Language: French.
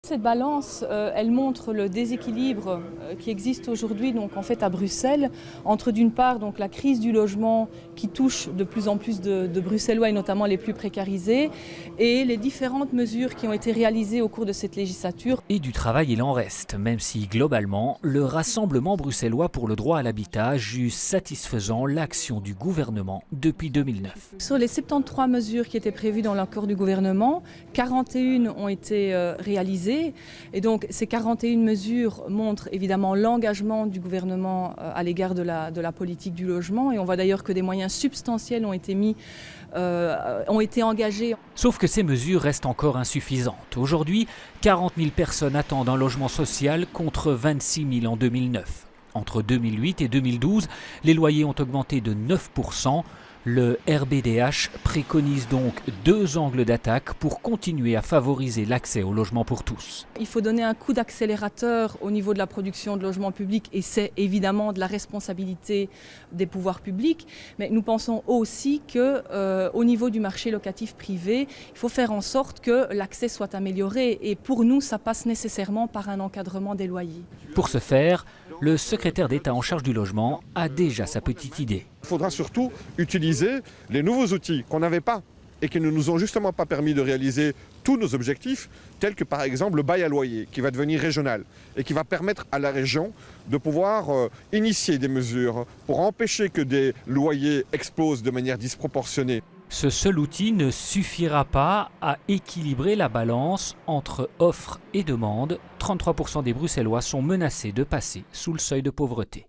Cette balance, elle montre le déséquilibre qui existe aujourd'hui donc en fait à Bruxelles entre d'une part donc la crise du logement qui touche de plus en plus de Bruxellois et notamment les plus précarisés et les différentes mesures qui ont été réalisées au cours de cette législature. Et du travail il en reste, même si globalement le Rassemblement bruxellois pour le droit à l'habitat juge satisfaisant l'action du gouvernement depuis 2009. Sur les 73 mesures qui étaient prévues dans l'accord du gouvernement, 41 ont été réalisées. Et donc ces 41 mesures montrent évidemment l'engagement du gouvernement à l'égard de la politique du logement. Et on voit d'ailleurs que des moyens substantiels ont été engagés. Sauf que ces mesures restent encore insuffisantes. Aujourd'hui, 40 000 personnes attendent un logement social contre 26 000 en 2009. Entre 2008 et 2012, les loyers ont augmenté de 9%. Le RBDH préconise donc 2 angles d'attaque pour continuer à favoriser l'accès au logement pour tous. Il faut donner un coup d'accélérateur au niveau de la production de logements publics et c'est évidemment de la responsabilité des pouvoirs publics. Mais nous pensons aussi qu'au niveau du marché locatif privé, il faut faire en sorte que l'accès soit amélioré et pour nous, ça passe nécessairement par un encadrement des loyers. Pour ce faire, le secrétaire d'État en charge du logement a déjà sa petite idée. Il faudra surtout utiliser les nouveaux outils qu'on n'avait pas et qui ne nous ont justement pas permis de réaliser tous nos objectifs, tels que par exemple le bail à loyer qui va devenir régional et qui va permettre à la région de pouvoir initier des mesures pour empêcher que des loyers explosent de manière disproportionnée. Ce seul outil ne suffira pas à équilibrer la balance entre offre et demande. 33% des Bruxellois sont menacés de passer sous le seuil de pauvreté.